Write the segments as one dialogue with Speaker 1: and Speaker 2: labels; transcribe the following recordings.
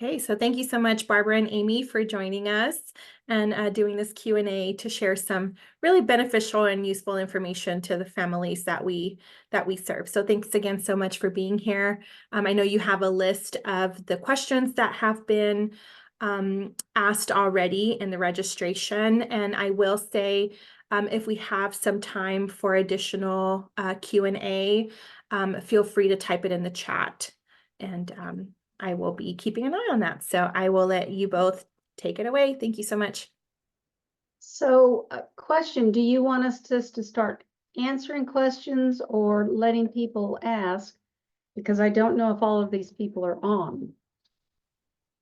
Speaker 1: Okay, so thank you so much, Barbara and Amy, for joining us and doing this Q&A to share some really beneficial and useful information to the families that we serve. So thanks again so much for being here. I know you have a list of the questions that have been asked already in the registration, and I will say if we have some time for additional Q&A, feel free to type it in the chat, and I will be keeping an eye on that. So I will let you both take it away. Thank you so much.
Speaker 2: So, question, do you want us just to start answering questions or letting people ask? Because I don't know if all of these people are on.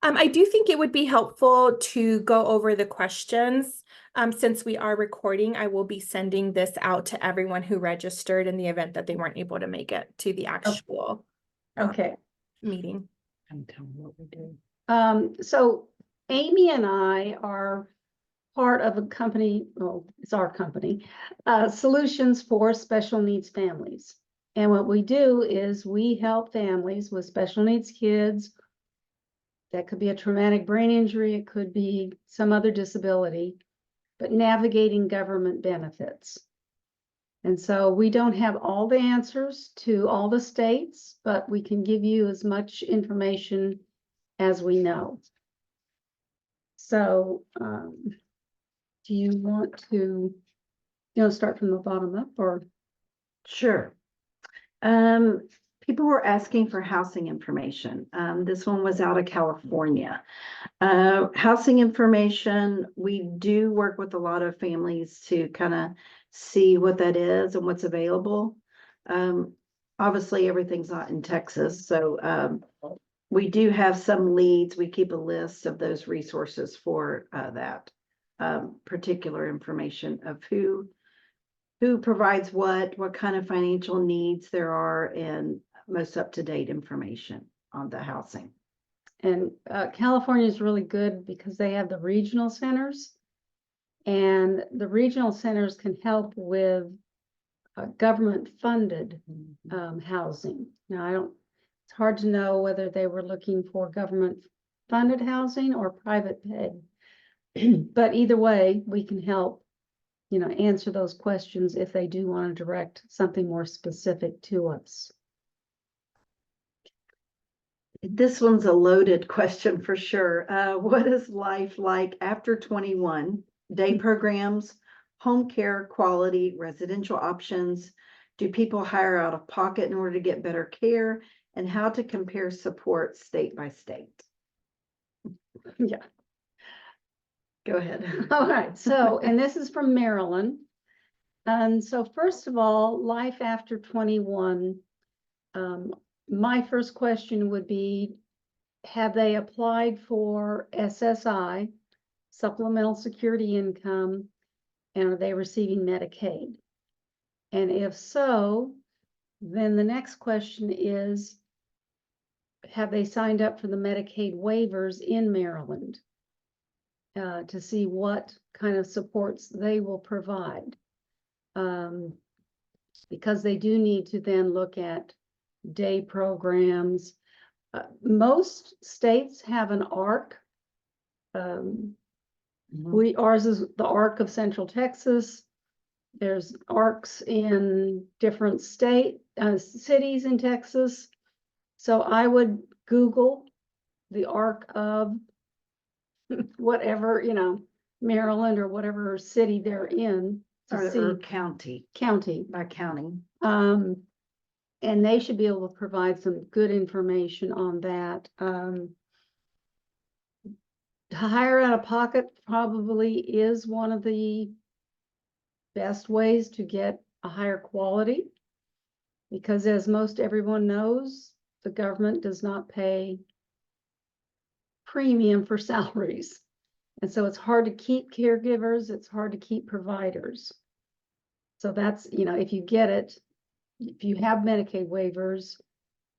Speaker 1: I do think it would be helpful to go over the questions. Since we are recording, I will be sending this out to everyone who registered in the event that they weren't able to make it to the actual meeting.
Speaker 3: And tell me what we do.
Speaker 2: So Amy and I are part of a company, well, it's our company, Solutions for Special Needs Families. And what we do is we help families with special needs kids. That could be a traumatic brain injury, it could be some other disability, but navigating government benefits. And so we don't have all the answers to all the states, but we can give you as much information as we know. So do you want to start from the bottom up or?
Speaker 3: Sure. People were asking for housing information. This one was out of California. Housing information, we do work with a lot of families to kind of see what that is and what's available. Obviously, everything's not in Texas, so we do have some leads. We keep a list of those resources for that particular information of who provides what kind of financial needs there are, and most up-to-date information on the housing.
Speaker 2: And California is really good because they have the regional centers, and the regional centers can help with government-funded housing. Now, it's hard to know whether they were looking for government-funded housing or private pay. But either way, we can help, answer those questions if they do want to direct something more specific to us.
Speaker 3: This one's a loaded question for sure. What is life like after 21? Day programs, home care quality, residential options? Do people hire out of pocket in order to get better care? And how to compare support state by state?
Speaker 2: Yeah.
Speaker 3: Go ahead.
Speaker 2: All right. So, and this is from Maryland. And so first of all, life after 21, my first question would be, have they applied for SSI, Supplemental Security Income, and are they receiving Medicaid? And if so, then the next question is, have they signed up for the Medicaid waivers in Maryland to see what kind of supports they will provide? Because they do need to then look at day programs. Most states have an ARC. Ours is the ARC of Central Texas. There's ARCs in different cities in Texas. So I would Google the ARC of whatever, Maryland or whatever city they're in.
Speaker 3: Or county. By county.
Speaker 2: And they should be able to provide some good information on that. To hire out of pocket probably is one of the best ways to get a higher quality, because as most everyone knows, the government does not pay premium for salaries. And so it's hard to keep caregivers, it's hard to keep providers. So that's, if you get it, if you have Medicaid waivers,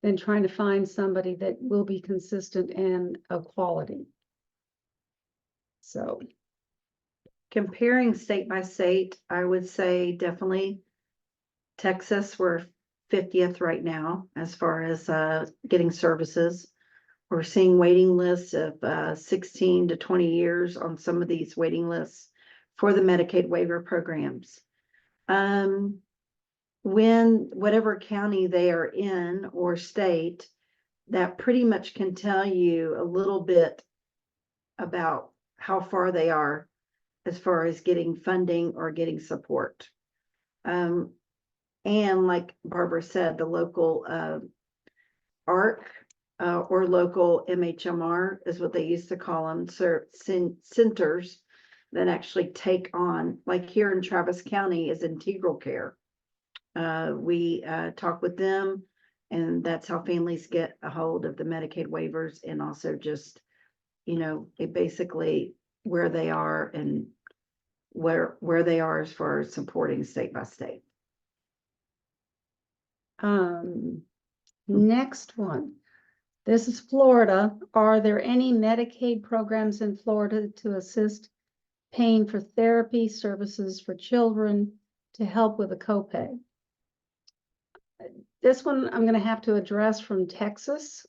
Speaker 2: then trying to find somebody that will be consistent and of quality. So
Speaker 3: Comparing state by state, I would say definitely Texas, we're 50th right now as far as getting services. We're seeing waiting lists of 16 to 20 years on some of these waiting lists for the Medicaid waiver programs. When whatever county they are in or state, that pretty much can tell you a little bit about how far they are as far as getting funding or getting support. And like Barbara said, the local ARC or local MHMR is what they used to call them, centers that actually take on, like here in Travis County is Integral Care. We talk with them, and that's how families get a hold of the Medicaid waivers, and also just, it basically where they are and where they are as far as supporting state by state.
Speaker 2: Next one. This is Florida. Are there any Medicaid programs in Florida to assist paying for therapy services for children to help with a copay? This one I'm going to have to address from Texas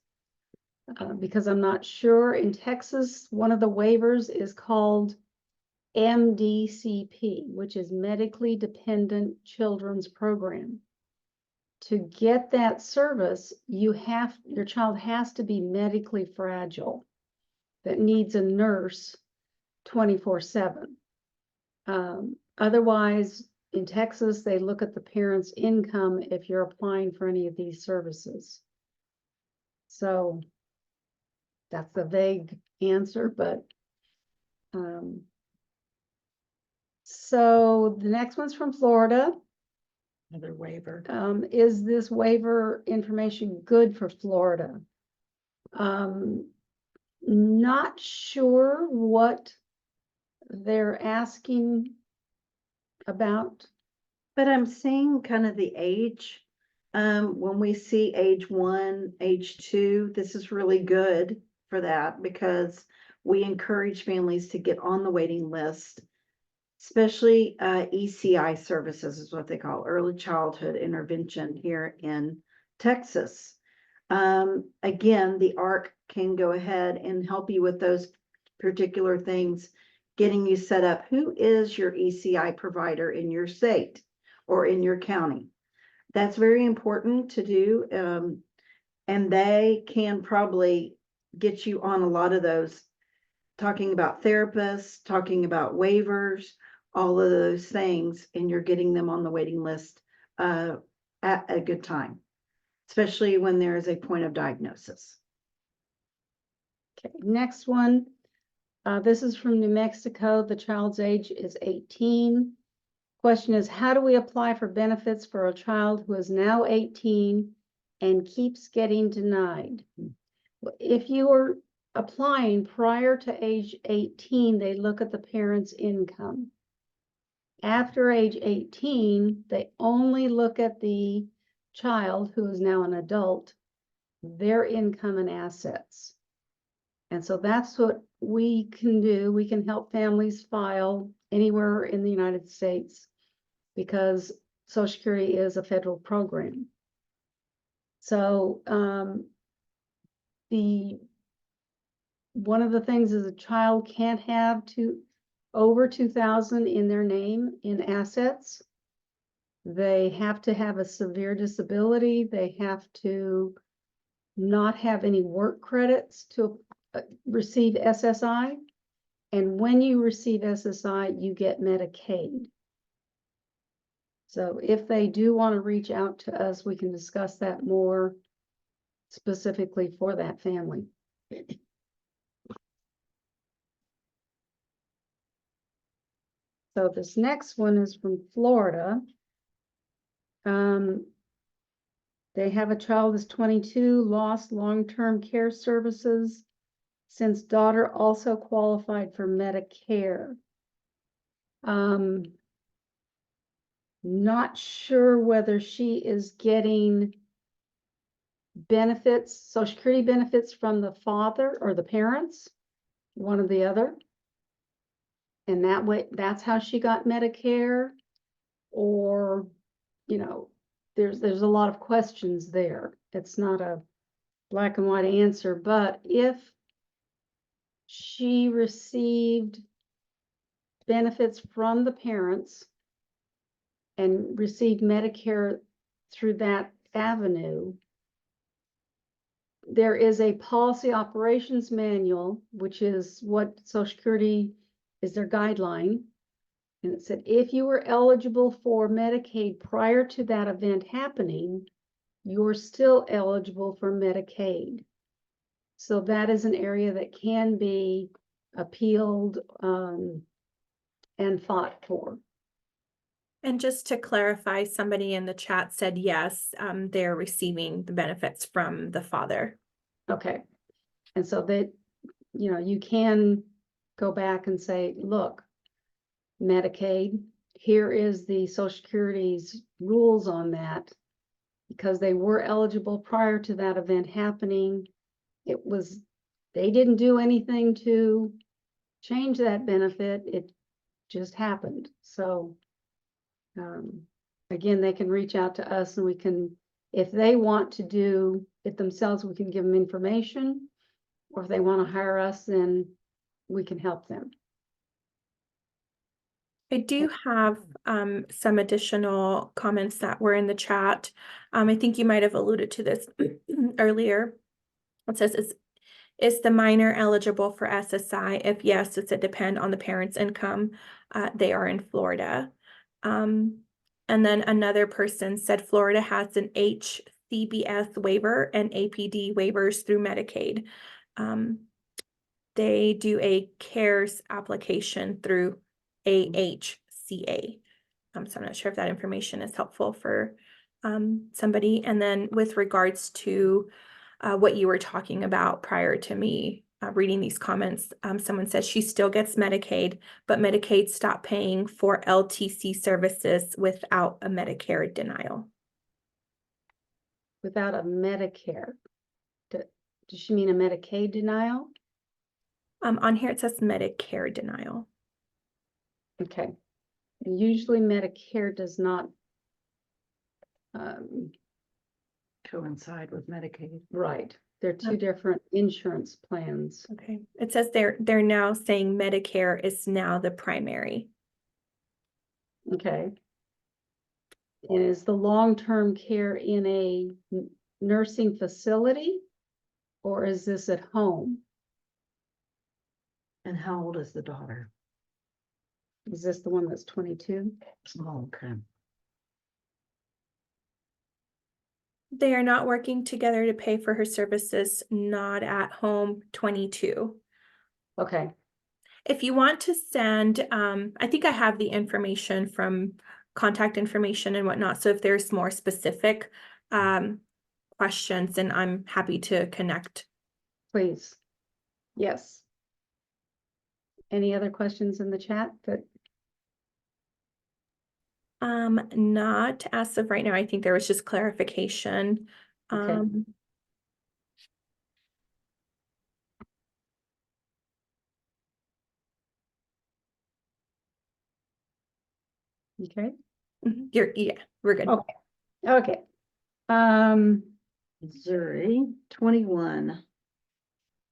Speaker 2: because I'm not sure. In Texas, one of the waivers is called MDCP, which is Medically Dependent Children's Program. To get that service, your child has to be medically fragile, that needs a nurse 24/7. Otherwise, in Texas, they look at the parent's income if you're applying for any of these services. So that's a vague answer, but so the next one's from Florida.
Speaker 3: Another waiver.
Speaker 2: Is this waiver information good for Florida? Not sure what they're asking about.
Speaker 3: But I'm seeing kind of the age. When we see age 1, age 2, this is really good for that because we encourage families to get on the waiting list, especially ECI services is what they call early childhood intervention here in Texas. Again, the ARC can go ahead and help you with those particular things, getting you set up. Who is your ECI provider in your state or in your county? That's very important to do. And they can probably get you on a lot of those, talking about therapists, talking about waivers, all of those things, and you're getting them on the waiting list at a good time, especially when there is a point of diagnosis.
Speaker 2: Okay, next one. This is from New Mexico. The child's age is 18. Question is, how do we apply for benefits for a child who is now 18 and keeps getting denied? If you are applying prior to age 18, they look at the parent's income. After age 18, they only look at the child who is now an adult, their income and assets. And so that's what we can do. We can help families file anywhere in the United States because Social Security is a federal program. So one of the things is a child can't have over 2,000 in their name in assets. They have to have a severe disability. They have to not have any work credits to receive SSI. And when you receive SSI, you get Medicaid. So if they do want to reach out to us, we can discuss that more specifically for that family. So this next one is from Florida. They have a child who's 22, lost long-term care services since daughter also qualified for Medicare. Not sure whether she is getting benefits, Social Security benefits from the father or the parents, one or the other. And that way, that's how she got Medicare, or, there's a lot of questions there. It's not a black and white answer, but if she received benefits from the parents and received Medicare through that avenue, there is a policy operations manual, which is what Social Security is their guideline. And it said, if you were eligible for Medicaid prior to that event happening, you're still eligible for Medicaid. So that is an area that can be appealed and fought for.
Speaker 1: And just to clarify, somebody in the chat said yes, they're receiving the benefits from the father.
Speaker 2: Okay. And so that, you can go back and say, look, Medicaid, here is the Social Security's rules on that. Because they were eligible prior to that event happening. They didn't do anything to change that benefit. It just happened. So, again, they can reach out to us and we can, if they want to do it themselves, we can give them information. Or if they want to hire us, then we can help them.
Speaker 1: I do have some additional comments that were in the chat. I think you might have alluded to this earlier. It says, is the minor eligible for SSI? If yes, does it depend on the parent's income? They are in Florida. And then another person said Florida has an HCBS waiver and APD waivers through Medicaid. They do a CARES application through AHCA. So I'm not sure if that information is helpful for somebody. And then with regards to what you were talking about prior to me reading these comments, someone says she still gets Medicaid, but Medicaid stopped paying for LTC services without a Medicare denial.
Speaker 2: Without a Medicare. Does she mean a Medicaid denial?
Speaker 1: On here it says Medicare denial.
Speaker 2: Okay. And usually Medicare does not
Speaker 3: Coincide with Medicaid.
Speaker 2: right. They're two different insurance plans.
Speaker 1: Okay. It says they're now saying Medicare is now the primary.
Speaker 2: Okay. And is the long-term care in a nursing facility or is this at home?
Speaker 3: And how old is the daughter?
Speaker 2: Is this the one that's 22?
Speaker 3: Oh, okay.
Speaker 1: They are not working together to pay for her services, not at home, 22.
Speaker 2: Okay.
Speaker 1: If you want to send, I think I have the information from contact information and whatnot. So if there's more specific questions, then I'm happy to connect.
Speaker 2: Please. Yes. Any other questions in the chat that
Speaker 1: Not as of right now. I think there was just clarification.
Speaker 2: Okay. Okay.
Speaker 1: We're good.
Speaker 2: Okay. Okay.
Speaker 3: Missouri, 21.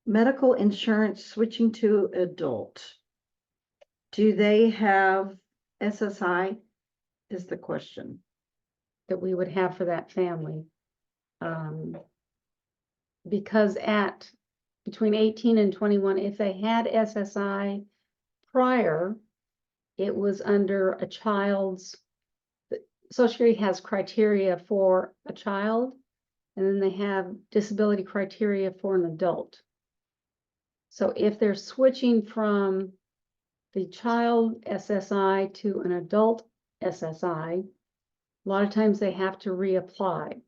Speaker 3: Medical insurance switching to adult. Do they have SSI? Is the question.
Speaker 2: That we would have for that family. Because between 18 and 21, if they had SSI prior, it was under a child's, Social Security has criteria for a child, and then they have disability criteria for an adult. So if they're switching from the child SSI to an adult SSI, a lot of times they have to reapply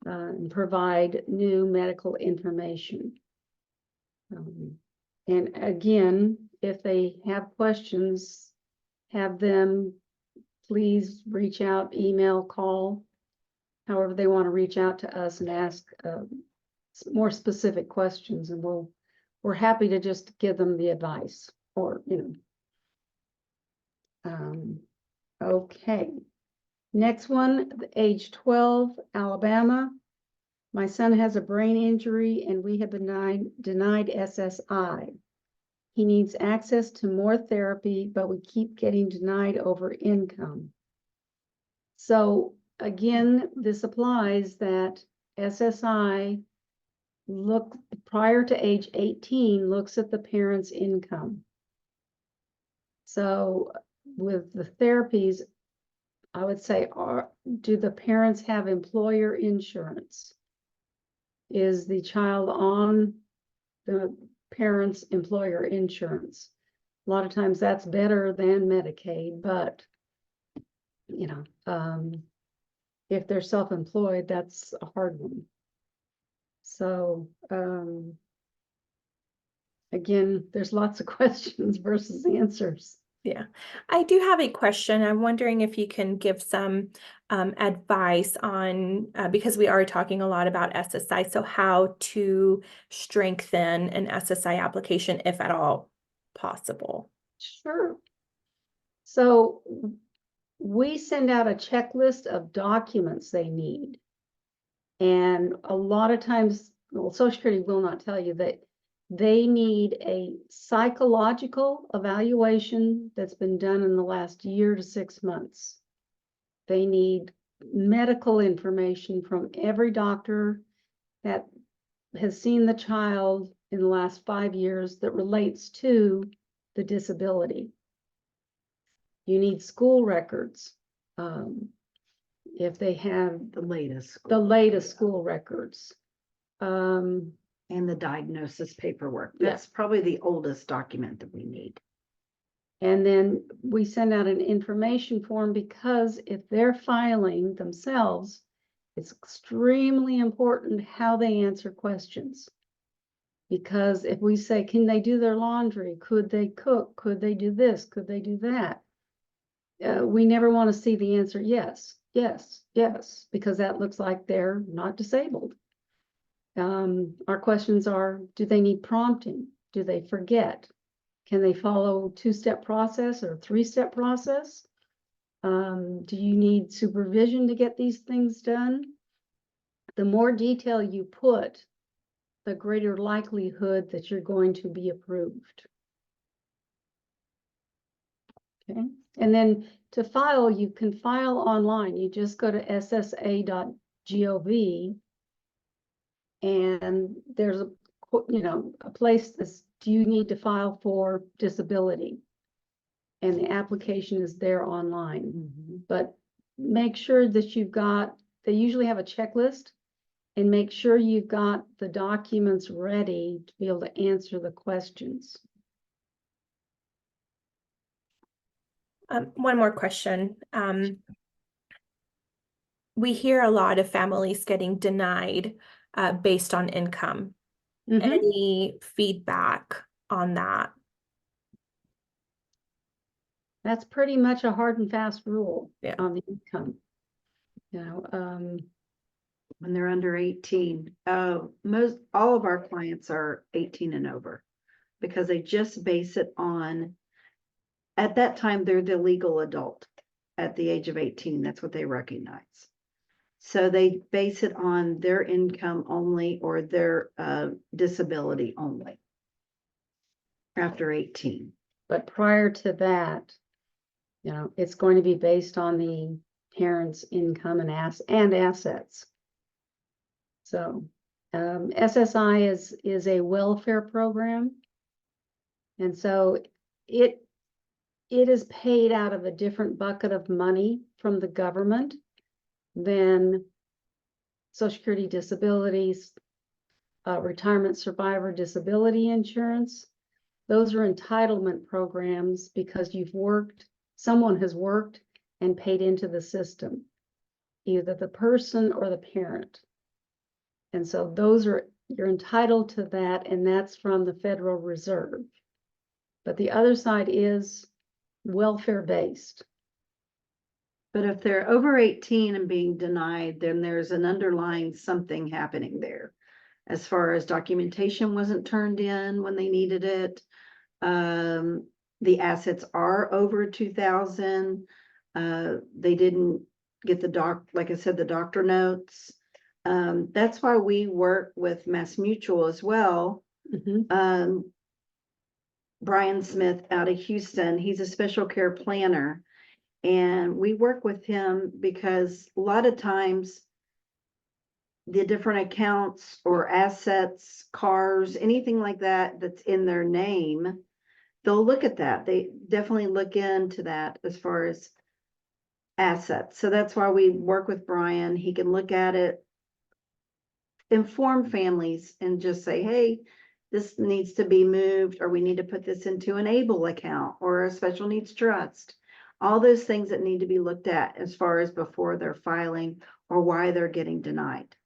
Speaker 2: and provide new medical information. And again, if they have questions, have them please reach out, email, call, however they want to reach out to us and ask more specific questions, and we're happy to just give them the advice or, okay. Next one, age 12, Alabama. My son has a brain injury and we have been denied SSI. He needs access to more therapy, but we keep getting denied over income. So again, this applies that SSI prior to age 18 looks at the parent's income. So with the therapies, I would say, do the parents have employer insurance? Is the child on the parents' employer insurance? A lot of times that's better than Medicaid, but you know, if they're self-employed, that's a hard one. So again, there's lots of questions versus answers.
Speaker 1: Yeah, I do have a question. I'm wondering if you can give some advice on, because we are talking a lot about SSI, so how to strengthen an SSI application, if at all possible.
Speaker 2: Sure. So we send out a checklist of documents they need. And a lot of times, well, Social Security will not tell you that they need a psychological evaluation that's been done in the last year to 6 months. They need medical information from every doctor that has seen the child in the last 5 years that relates to the disability. You need school records. If they have
Speaker 3: The latest.
Speaker 2: the latest school records.
Speaker 3: And the diagnosis paperwork.
Speaker 2: Yeah.
Speaker 3: That's probably the oldest document that we need.
Speaker 2: And then we send out an information form because if they're filing themselves, it's extremely important how they answer questions. Because if we say, can they do their laundry? Could they cook? Could they do this? Could they do that? We never want to see the answer yes, yes, yes, because that looks like they're not disabled. Our questions are, do they need prompting? Do they forget? Can they follow 2-step process or 3-step process? Do you need supervision to get these things done? The more detail you put, the greater likelihood that you're going to be approved. Okay, and then to file, you can file online. You just go to ssa.gov and there's a place that's, do you need to file for disability? And the application is there online. But make sure that they usually have a checklist, and make sure you've got the documents ready to be able to answer the questions.
Speaker 1: One more question. We hear a lot of families getting denied based on income. Any feedback on that?
Speaker 2: That's pretty much a hard and fast rule
Speaker 1: Yeah.
Speaker 2: on the income.
Speaker 3: When they're under 18, all of our clients are 18 and over because they just base it on, at that time, they're the legal adult at the age of 18. That's what they recognize. So they base it on their income only or their disability only after 18.
Speaker 2: But prior to that, it's going to be based on the parents' income and assets. So SSI is a welfare program. And so it is paid out of a different bucket of money from the government than Social Security disabilities, retirement survivor disability insurance. Those are entitlement programs because someone has worked and paid into the system, either the person or the parent. And so you're entitled to that, and that's from the Federal Reserve. But the other side is welfare-based.
Speaker 3: But if they're over 18 and being denied, then there's an underlying something happening there. As far as documentation wasn't turned in when they needed it. The assets are over 2,000. They didn't get like I said, the doctor notes. That's why we work with Mass Mutual as well.
Speaker 2: Mhm.
Speaker 3: Brian Smith out of Houston, he's a special care planner. And we work with him because a lot of times the different accounts or assets, cars, anything like that, that's in their name, they'll look at that. They definitely look into that as far as assets. So that's why we work with Brian. He can look at it, inform families and just say, hey, this needs to be moved, or we need to put this into an ABLE account or a special needs trust. All those things that need to be looked at as far as before they're filing or why they're getting denied.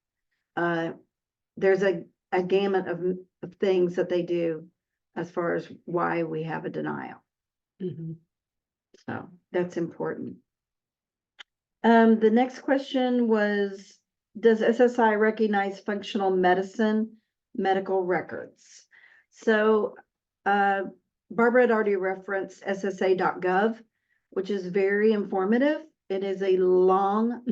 Speaker 3: There's a gamut of things that they do as far as why we have a denial.
Speaker 2: Mhm.
Speaker 3: So that's important. The next question was, does SSI recognize functional medicine medical records? So Barbara had already referenced SSA.gov, which is very informative. It is a long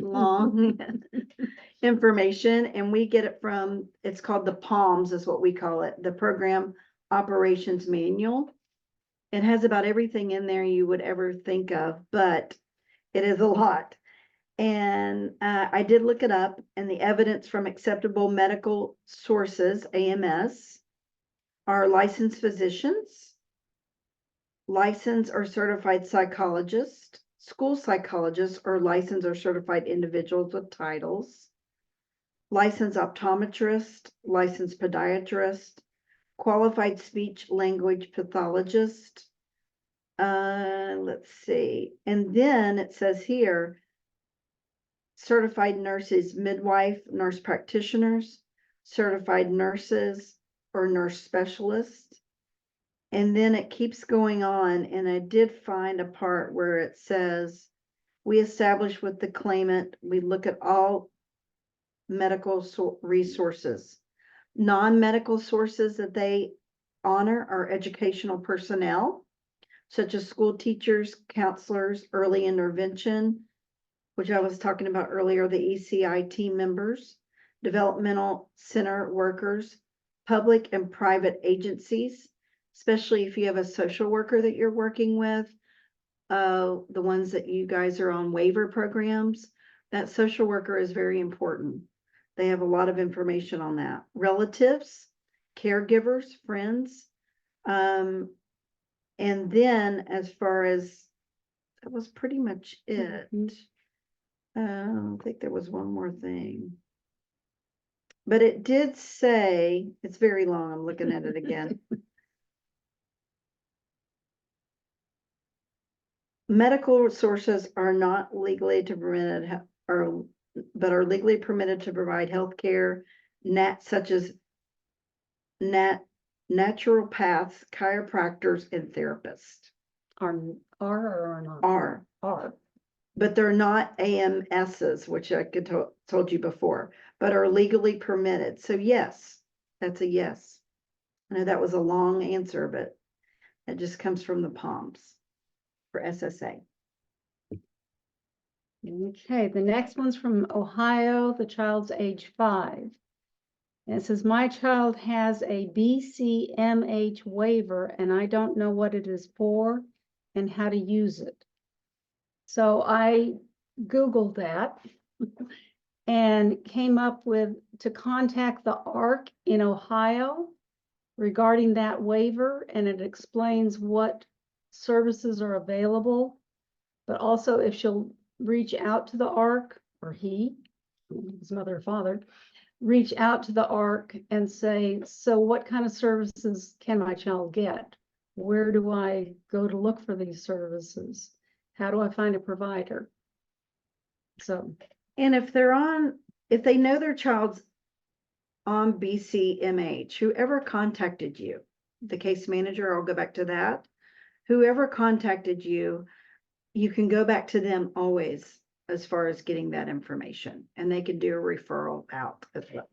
Speaker 3: information, and we get it from, it's called the POMS is what we call it, the Program Operations Manual. It has about everything in there you would ever think of, but it is a lot. And I did look it up, and the evidence from acceptable medical sources, AMS, are licensed physicians, licensed or certified psychologists, school psychologists, or licensed or certified individuals with titles, licensed optometrist, licensed podiatrist, qualified speech language pathologist. Let's see. And then it says here, certified nurses, midwife, nurse practitioners, certified nurses or nurse specialists. And then it keeps going on, and I did find a part where it says, we establish with the claimant, we look at all medical resources. Non-medical sources that they honor are educational personnel, such as school teachers, counselors, early intervention, which I was talking about earlier, the ECI team members, developmental center workers, public and private agencies, especially if you have a social worker that you're working with, the ones that you guys are on waiver programs, that social worker is very important. They have a lot of information on that. Relatives, caregivers, friends. And then as far as, that was pretty much it. I think there was one more thing. But it did say, it's very long, I'm looking at it again. Medical sources are not legally permitted, but are legally permitted to provide health care, such as naturopaths, chiropractors, and therapists.
Speaker 2: Are or are not?
Speaker 3: Are. But they're not AMSs, which I could told you before, but are legally permitted. So yes, that's a yes. I know that was a long answer, but it just comes from the POMS for SSA.
Speaker 2: Okay, the next one's from Ohio. The child's age 5. And it says, my child has a BCMH waiver and I don't know what it is for and how to use it. So I Googled that and came up with to contact the ARC in Ohio regarding that waiver, and it explains what services are available, but also if she'll reach out to the ARC, or he, his mother or father, reach out to the ARC and say, so what kind of services can my child get? Where do I go to look for these services? How do I find a provider? So,
Speaker 3: And if they know their child's on BCMH, whoever contacted you, the case manager, I'll go back to that. Whoever contacted you, you can go back to them always as far as getting that information, and they can do a referral out as well.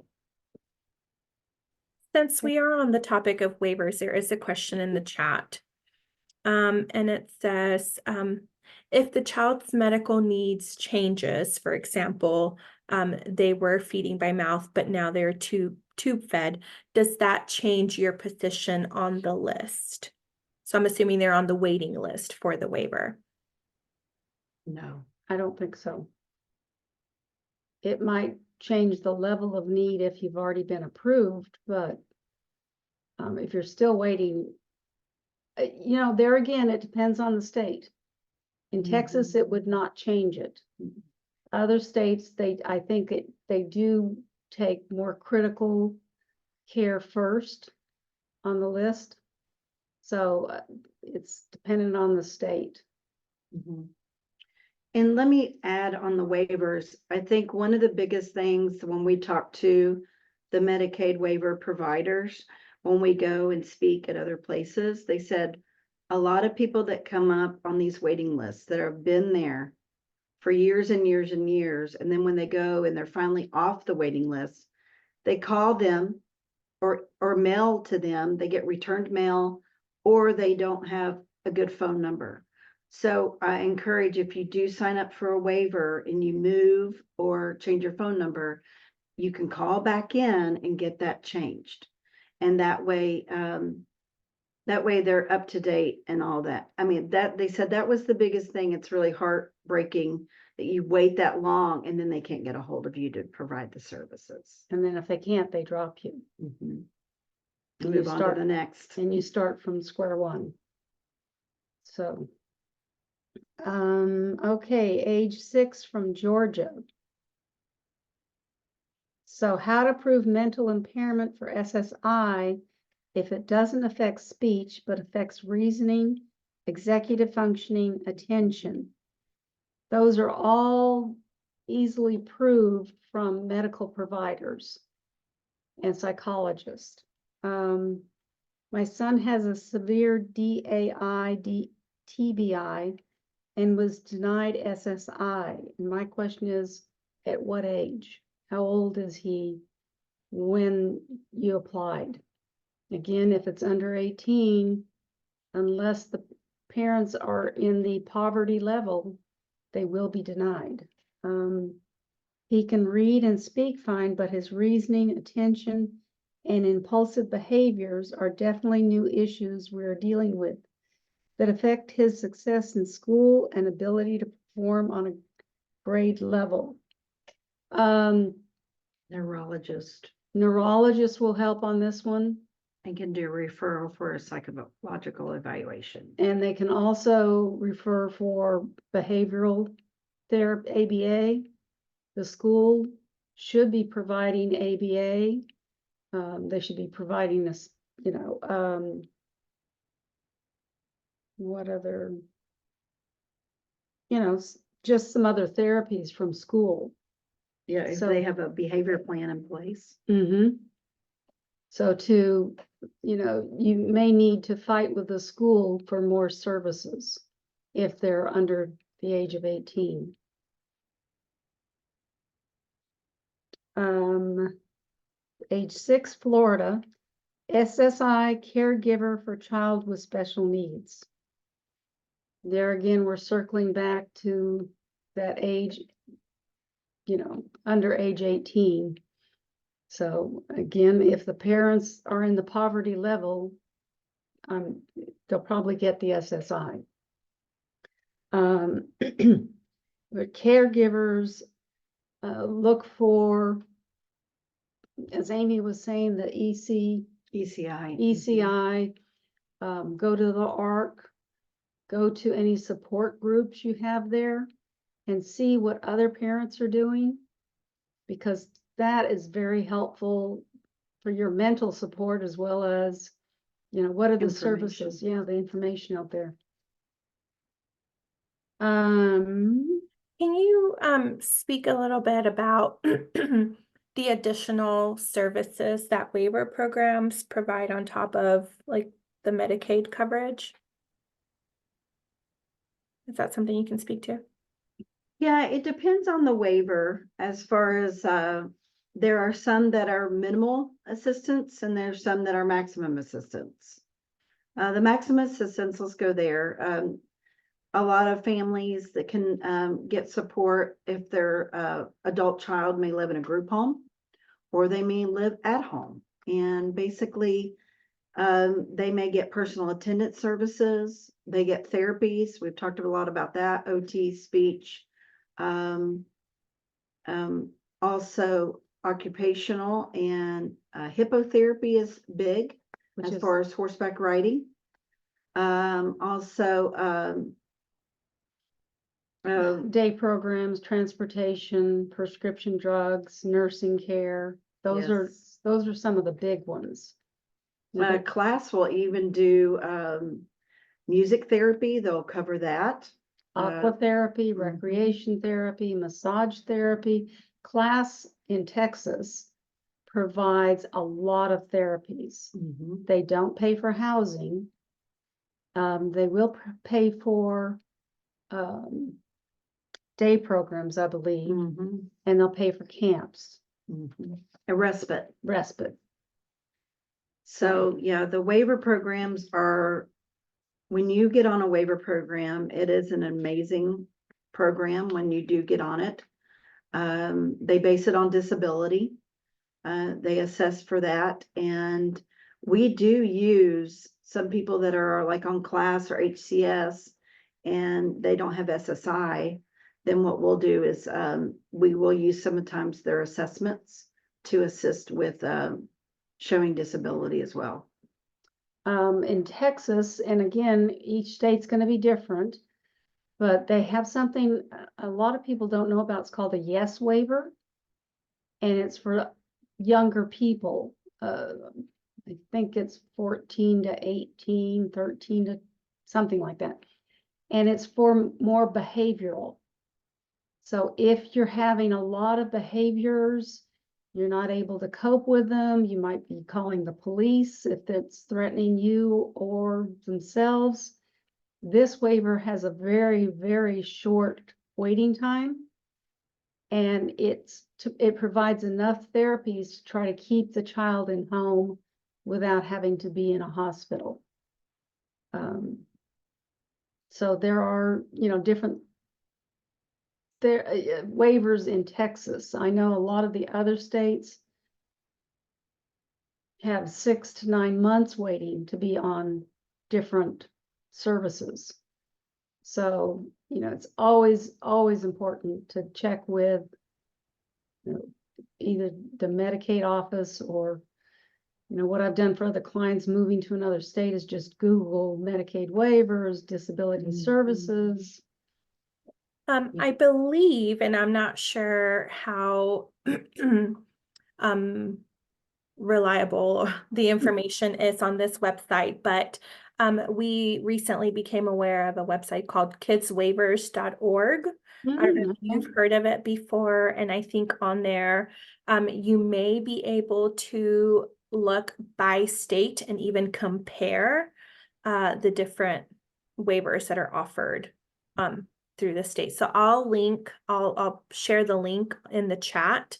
Speaker 1: Since we are on the topic of waivers, there is a question in the chat. And it says, if the child's medical needs changes, for example, they were feeding by mouth, but now they're tube fed, does that change your position on the list? So I'm assuming they're on the waiting list for the waiver.
Speaker 3: No.
Speaker 2: I don't think so. It might change the level of need if you've already been approved, but if you're still waiting, you know, there again, it depends on the state. In Texas, it would not change it. Other states, I think they do take more critical care first on the list. So it's dependent on the state.
Speaker 3: Mhm. And let me add on the waivers, I think one of the biggest things when we talk to the Medicaid waiver providers, when we go and speak at other places, they said a lot of people that come up on these waiting lists that have been there for years and years and years, and then when they go and they're finally off the waiting list, they call them or mail to them, they get returned mail, or they don't have a good phone number. So I encourage, if you do sign up for a waiver and you move or change your phone number, you can call back in and get that changed. And that way they're up to date and all that. I mean, that they said that was the biggest thing. It's really heartbreaking that you wait that long and then they can't get a hold of you to provide the services.
Speaker 2: And then if they can't, they drop you.
Speaker 3: Mhm.
Speaker 2: And you
Speaker 3: Move on
Speaker 2: start-
Speaker 3: to the next.
Speaker 2: And you start from square one. So. Okay, age 6 from Georgia. So how to prove mental impairment for SSI if it doesn't affect speech, but affects reasoning, executive functioning, attention. Those are all easily proved from medical providers and psychologists. My son has a severe DAI, TBI, and was denied SSI. And my question is, at what age? How old is he when you applied? Again, if it's under 18, unless the parents are in the poverty level, they will be denied. He can read and speak fine, but his reasoning, attention, and impulsive behaviors are definitely new issues we're dealing with that affect his success in school and ability to perform on a grade level.
Speaker 3: Neurologist
Speaker 2: Neurologists will help on this one.
Speaker 3: and can do referral for a psychological evaluation.
Speaker 2: And they can also refer for behavioral therapy, ABA. The school should be providing ABA. They should be providing this, you know, what other, you know, just some other therapies from school.
Speaker 3: Yeah, if
Speaker 2: So-
Speaker 3: they have a behavior plan in place.
Speaker 2: Mm-hmm. So to, you know, you may need to fight with the school for more services if they're under the age of 18. Age 6, Florida, SSI caregiver for child with special needs. There again, we're circling back to that age, you know, under age 18. So again, if the parents are in the poverty level, they'll probably get the SSI. The caregivers look for, as Amy was saying, the
Speaker 3: ECI.
Speaker 2: ECI, go to the ARC, go to any support groups you have there and see what other parents are doing, because that is very helpful for your mental support as well as, you know, what are the services? Yeah, the information out there.
Speaker 1: Can you speak a little bit about the additional services that waiver programs provide on top of like the Medicaid coverage? Is that something you can speak to?
Speaker 3: Yeah, it depends on the waiver as far as, there are some that are minimal assistance and there's some that are maximum assistance. The maximum assistance, let's go there. a lot of families that can get support if their adult child may live in a group home, or they may live at home. And basically, they may get personal attendance services, they get therapies. We've talked a lot about that, OT, speech. Also occupational and hippotherapy is big
Speaker 2: Which
Speaker 3: as
Speaker 2: is,
Speaker 3: far as horseback riding. Also,
Speaker 2: day programs, transportation, prescription drugs, nursing care. Those
Speaker 3: yes.
Speaker 2: are some of the big ones.
Speaker 3: Class will even do music therapy. They'll cover that.
Speaker 2: Aqua therapy,
Speaker 3: mhm.
Speaker 2: recreation therapy, massage therapy. Class in Texas provides a lot of therapies.
Speaker 3: Mhm.
Speaker 2: They don't pay for housing. They will pay for day programs, I believe,
Speaker 3: Mhm.
Speaker 2: and they'll pay for camps,
Speaker 3: Mhm. A respite.
Speaker 2: respite.
Speaker 3: So, yeah, the waiver programs are, when you get on a waiver program, it is an amazing program when you do get on it. They base it on disability. They assess for that. And we do use some people that are like on class or HCS and they don't have SSI. Then what we'll do is we will use sometimes their assessments to assist with showing disability as well.
Speaker 2: In Texas, and again, each state's going to be different, but they have something a lot of people don't know about. It's called a YES waiver, and it's for younger people. I think it's 14 to 18, 13 to something like that. And it's for more behavioral. So if you're having a lot of behaviors, you're not able to cope with them, you might be calling the police if it's threatening you or themselves. This waiver has a very, very short waiting time. And it provides enough therapies to try to keep the child in home without having to be in a hospital. So there are, different waivers in Texas. I know a lot of the other states have 6 to 9 months waiting to be on different services. So, it's always important to check with either the Medicaid office or, what I've done for other clients moving to another state is just Google Medicaid waivers, disability
Speaker 3: Mhm.
Speaker 2: services.
Speaker 1: I believe, and I'm not sure how reliable the information is on this website, but we recently became aware of a website called kidswaivers.org. I don't know if you've heard of it before, and I think on there you may be able to look by state and even compare the different waivers that are offered through the state. So I'll share the link in the chat.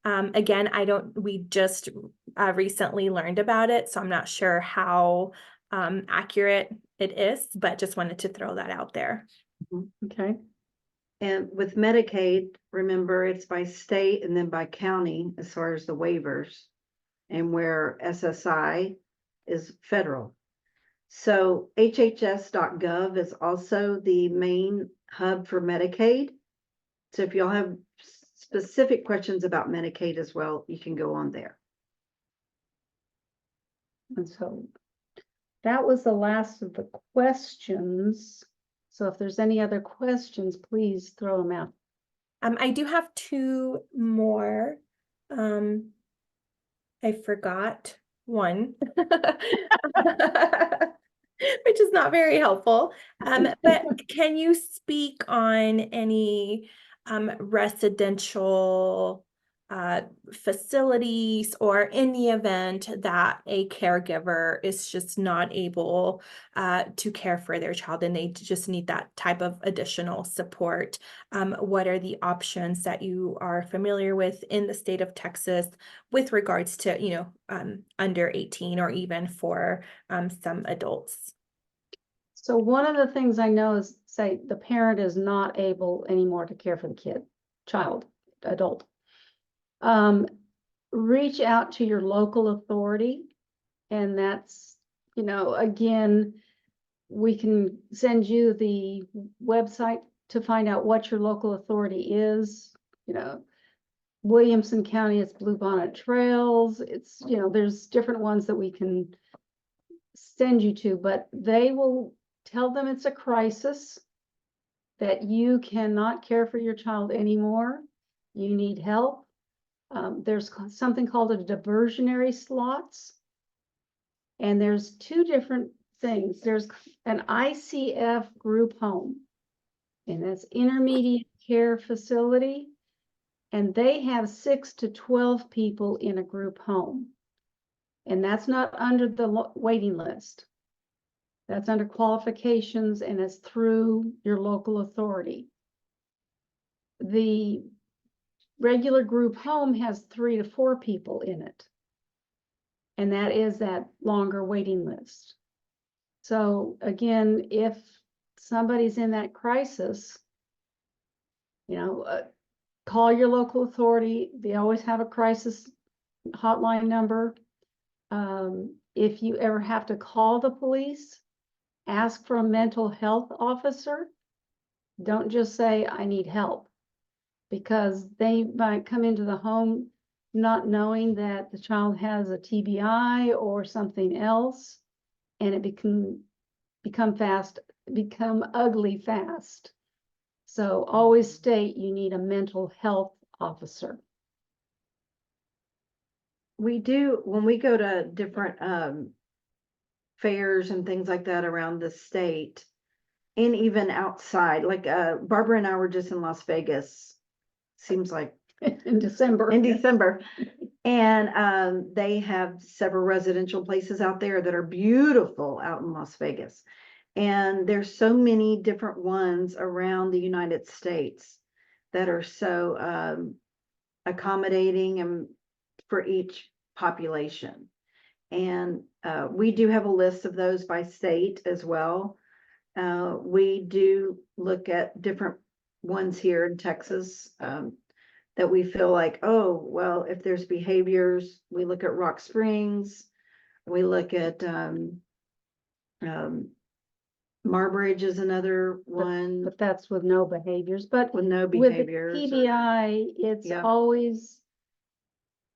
Speaker 1: Again, we just recently learned about it, so I'm not sure how accurate it is, but just wanted to throw that out there.
Speaker 2: Okay.
Speaker 3: And with Medicaid, remember it's by state and then by county as far as the waivers, and where SSI is federal. So HHS.gov is also the main hub for Medicaid. So if y'all have specific questions about Medicaid as well, you can go on there.
Speaker 2: And so that was the last of the questions. So if there's any other questions, please throw them out.
Speaker 1: I do have 2 more. I forgot one, which is not very helpful. But can you speak on any residential facilities, or in the event that a caregiver is just not able to care for their child and they just need that type of additional support? What are the options that you are familiar with in the state of Texas with regards to, under 18 or even for some adults?
Speaker 2: So one of the things I know is, say, the parent is not able anymore to care for the child, adult. Reach out to your local authority. And that's, again, we can send you the website to find out what your local authority is. Williamson County, it's Bluebonnet Trails. It's, there's different ones that we can send you to, but they will tell them it's a crisis, that you cannot care for your child anymore. You need help. There's something called a diversionary slots. And there's two different things. There's an ICF group home, and that's intermediate care facility. And they have 6 to 12 people in a group home. And that's not under the waiting list. That's under qualifications, and it's through your local authority. The regular group home has 3 to 4 people in it. And that is that longer waiting list. So again, if somebody's in that crisis, call your local authority. They always have a crisis hotline number. If you ever have to call the police, ask for a mental health officer. Don't just say, I need help, because they might come into the home not knowing that the child has a TBI or something else, and it become ugly fast. So always state you need a mental health officer.
Speaker 3: We do, when we go to different fairs and things like that around the state, and even outside, like Barbara and I were just in Las Vegas, seems like
Speaker 2: In December.
Speaker 3: And they have several residential places out there that are beautiful out in Las Vegas. And there's so many different ones around the United States that are so accommodating and for each population. And we do have a list of those by state as well. We do look at different ones here in Texas that we feel like, oh, well, if there's behaviors, we look at Rock Springs, we look at Marbridge is another one
Speaker 2: But that's with no behaviors. But
Speaker 3: with no
Speaker 2: with the
Speaker 3: behaviors.
Speaker 2: TBI, it's
Speaker 3: Yeah.
Speaker 2: always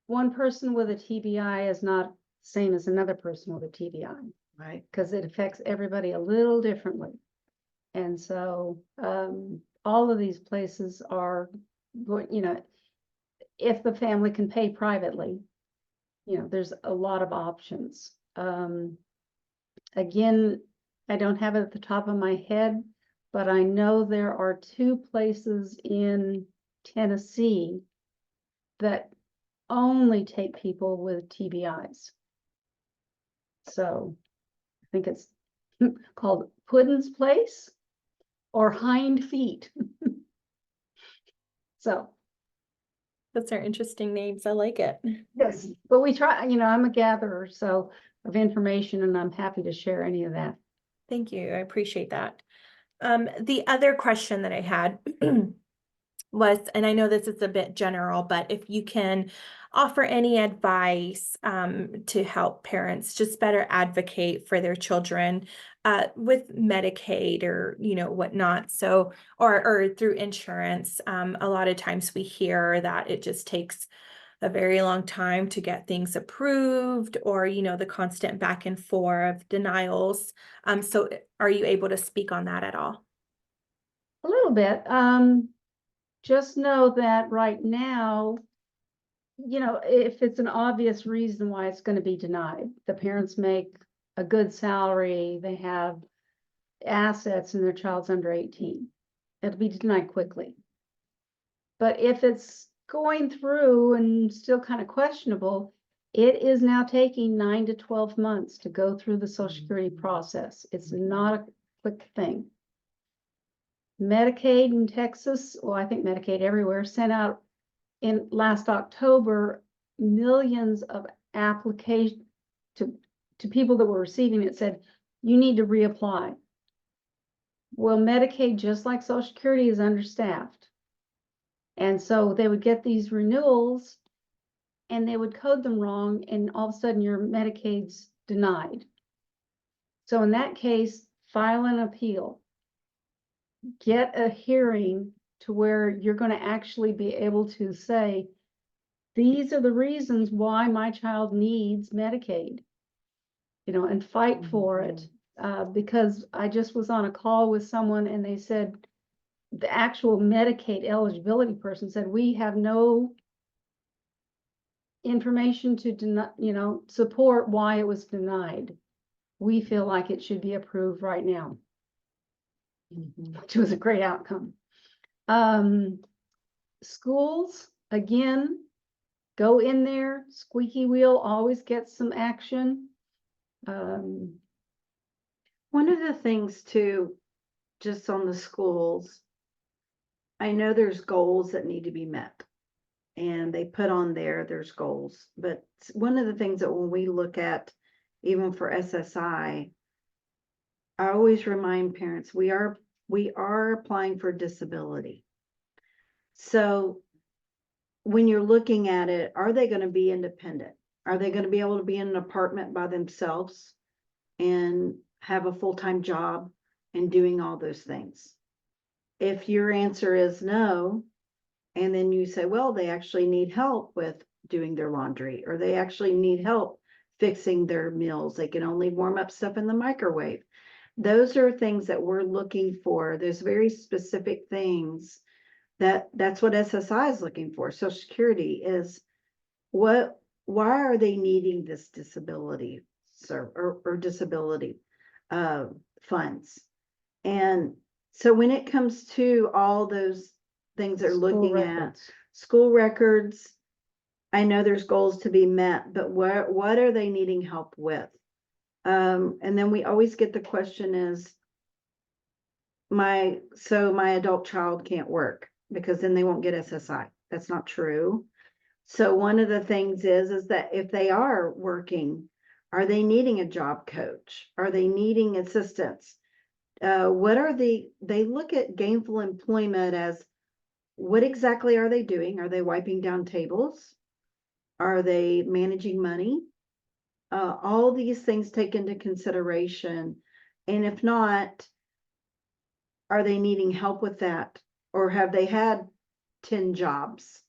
Speaker 2: one person with a TBI is not same as another person with a TBI,
Speaker 3: Right.
Speaker 2: because it affects everybody a little differently. And so all of these places are going, if the family can pay privately, there's a lot of options. Again, I don't have it at the top of my head, but I know there are 2 places in Tennessee that only take people with TBIs. So I think it's called Puddin's Place or Hind Feet. So.
Speaker 1: Those are interesting names. I like it.
Speaker 2: Yes, but we try, I'm a gatherer, so of information, and I'm happy to share any of that.
Speaker 1: Thank you. I appreciate that. The other question that I had was, and I know this is a bit general, but if you can offer any advice to help parents just better advocate for their children with Medicaid or whatnot, so or through insurance. A lot of times we hear that it just takes a very long time to get things approved, or the constant back and forth of denials. So are you able to speak on that at all?
Speaker 2: A little bit. Just know that right now, if it's an obvious reason why it's going to be denied, the parents make a good salary, they have assets, and their child's under 18, it'll be denied quickly. But if it's going through and still kind of questionable, it is now taking 9 to 12 months to go through the Social Security process. It's not a quick thing. Medicaid in Texas, well, I think Medicaid everywhere, sent out in last October millions of applications to people that were receiving it, said, you need to reapply. Well, Medicaid, just like Social Security, is understaffed. And so they would get these renewals and they would code them wrong, and all of a sudden your Medicaid's denied. So in that case, file an appeal. Get a hearing to where you're going to actually be able to say, these are the reasons why my child needs Medicaid, and fight for it. Because I just was on a call with someone and they said, the actual Medicaid eligibility person said, we have no information to deny, support why it was denied. We feel like it should be approved right now, which was a great outcome. Schools, again, go in there, squeaky wheel always gets some action.
Speaker 3: One of the things too, just on the schools, I know there's goals that need to be met. And they put on there's goals, but one of the things that when we look at, even for SSI, I always remind parents, we are applying for disability. So when you're looking at it, are they going to be independent? Are they going to be able to be in an apartment by themselves and have a full-time job and doing all those things? If your answer is no, and then you say, well, they actually need help with doing their laundry, or they actually need help fixing their meals. They can only warm up stuff in the microwave. Those are things that we're looking for. There's very specific things that's what SSI is looking for. Social Security is why are they needing this disability or disability funds? And so when it comes to all those things they're looking at, school records, I know there's goals to be met, but what are they needing help with? And then we always get the question is, my adult child can't work because then they won't get SSI. That's not true. So one of the things is that if they are working, are they needing a job coach? Are they needing assistance? They look at gainful employment as, what exactly are they doing? Are they wiping down tables? Are they managing money? All these things take into consideration. And if not, are they needing help with that? Or have they had 10 jobs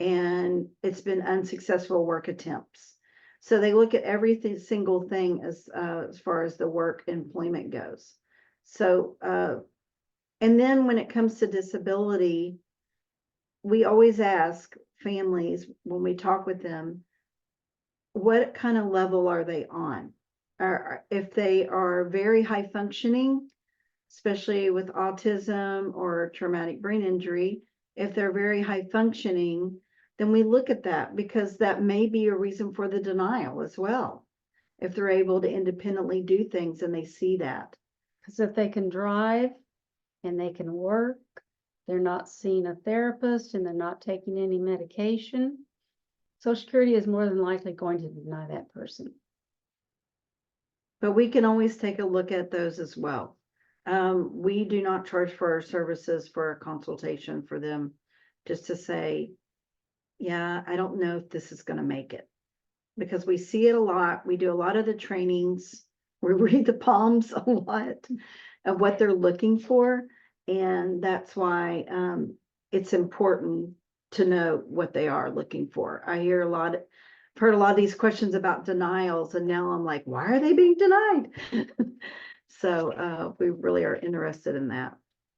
Speaker 3: and it's been unsuccessful work attempts? So they look at every single thing as far as the work employment goes. So, and then when it comes to disability, we always ask families when we talk with them, what kind of level are they on? If they are very high functioning, especially with autism or traumatic brain injury, if they're very high functioning, then we look at that because that may be a reason for the denial as well. If they're able to independently do things and they see that.
Speaker 2: Because if they can drive and they can work, they're not seeing a therapist and they're not taking any medication, Social Security is more than likely going to deny that person.
Speaker 3: But we can always take a look at those as well. We do not charge for our services for a consultation for them, just to say, yeah, I don't know if this is going to make it, because we see it a lot. We do a lot of the trainings. We read the palms a lot of what they're looking for. And that's why it's important to know what they are looking for. I've heard a lot of these questions about denials, and now I'm like, why are they being denied? So we really are interested in that.